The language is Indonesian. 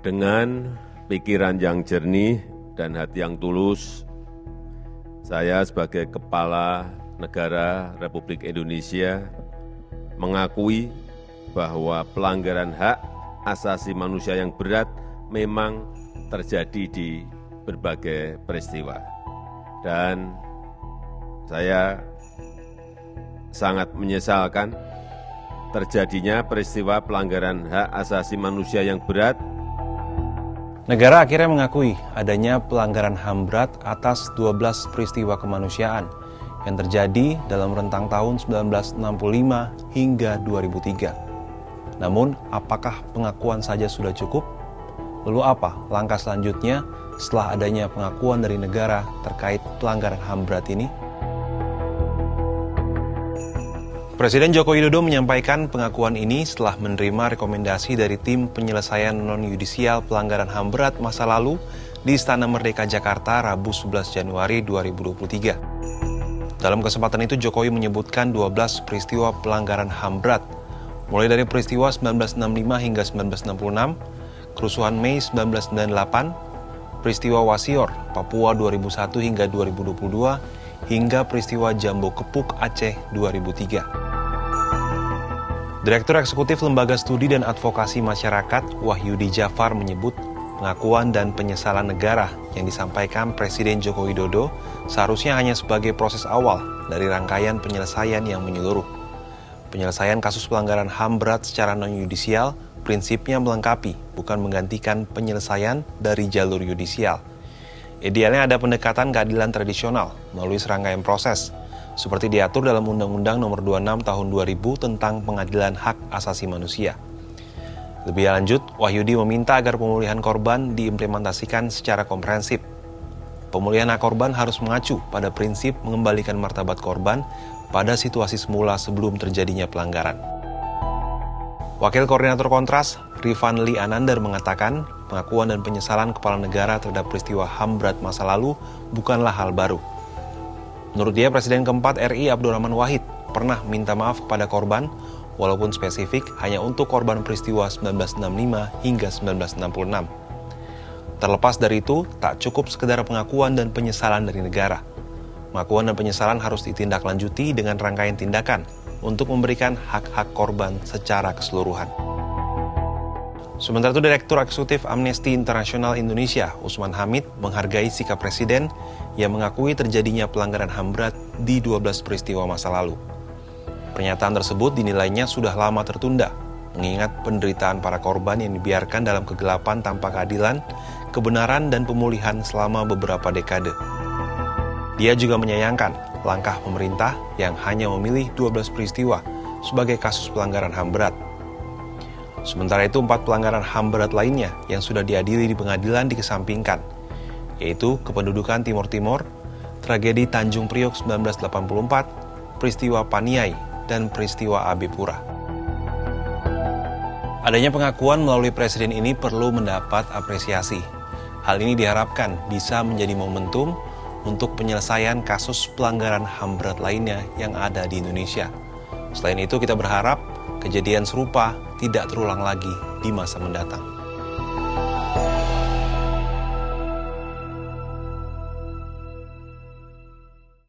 Dengan pikiran yang jernih dan hati yang tulus, saya sebagai Kepala Negara Republik Indonesia mengakui bahwa pelanggaran hak asasi manusia yang berat memang terjadi di berbagai peristiwa. Dan saya sangat menyesalkan terjadinya peristiwa pelanggaran hak asasi manusia yang berat. Negara akhirnya mengakui adanya pelanggaran HAM berat atas 12 peristiwa kemanusiaan yang terjadi dalam rentang tahun 1965 hingga 2003. Namun, apakah pengakuan saja sudah cukup? Lalu apa langkah selanjutnya setelah adanya pengakuan dari negara terkait pelanggaran HAM berat ini? Presiden Joko Widodo menyampaikan pengakuan ini setelah menerima rekomendasi dari tim penyelesaian non-yudisial pelanggaran HAM berat masa lalu di Istana Merdeka Jakarta Rabu 11 Januari 2023. Dalam kesempatan itu Jokowi menyebutkan 12 peristiwa pelanggaran HAM berat, mulai dari peristiwa 1965 hingga 1966, kerusuhan Mei 1998, peristiwa Wasior, Papua 2001 hingga 2022, hingga peristiwa Jambo Kepuk Aceh 2003. Direktur Eksekutif Lembaga Studi dan Advokasi Masyarakat Wahyudi Jafar menyebut pengakuan dan penyesalan negara yang disampaikan Presiden Joko Widodo seharusnya hanya sebagai proses awal dari rangkaian penyelesaian yang menyeluruh. Penyelesaian kasus pelanggaran HAM berat secara non-yudisial prinsipnya melengkapi, bukan menggantikan penyelesaian dari jalur yudisial. Idealnya ada pendekatan keadilan tradisional melalui serangkaian proses, seperti diatur dalam Undang-Undang Nomor 26 Tahun 2000 tentang Pengadilan Hak Asasi Manusia. Lebih lanjut, Wahyudi meminta agar pemulihan korban diimplementasikan secara komprehensif. Pemulihan hak korban harus mengacu pada prinsip mengembalikan martabat korban pada situasi semula sebelum terjadinya pelanggaran. Wakil Koordinator Kontras, Rifanli Anandar mengatakan, pengakuan dan penyesalan kepala negara terhadap peristiwa HAM berat masa lalu bukanlah hal baru. Menurut dia, Presiden keempat RI Abdurrahman Wahid pernah minta maaf kepada korban, walaupun spesifik hanya untuk korban peristiwa 1965 hingga 1966. Terlepas dari itu, tak cukup sekedar pengakuan dan penyesalan dari negara. Pengakuan dan penyesalan harus ditindaklanjuti dengan rangkaian tindakan untuk memberikan hak-hak korban secara keseluruhan. Sementara itu, Direktur Eksekutif Amnesty International Indonesia, Usman Hamid, menghargai sikap Presiden yang mengakui terjadinya pelanggaran HAM berat di 12 peristiwa masa lalu. Pernyataan tersebut dinilainya sudah lama tertunda, mengingat penderitaan para korban yang dibiarkan dalam kegelapan tanpa keadilan, kebenaran, dan pemulihan selama beberapa dekade. Dia juga menyayangkan langkah pemerintah yang hanya memilih 12 peristiwa sebagai kasus pelanggaran HAM berat. Sementara itu, 4 pelanggaran HAM berat lainnya yang sudah diadili di pengadilan dikesampingkan, yaitu kependudukan Timor Timur, tragedi Tanjung Priok 1984, peristiwa Paniai, dan peristiwa AB Pura. Adanya pengakuan melalui Presiden ini perlu mendapat apresiasi. Hal ini diharapkan bisa menjadi momentum untuk penyelesaian kasus pelanggaran HAM berat lainnya yang ada di Indonesia. Selain itu, kita berharap kejadian serupa tidak terulang lagi di masa mendatang.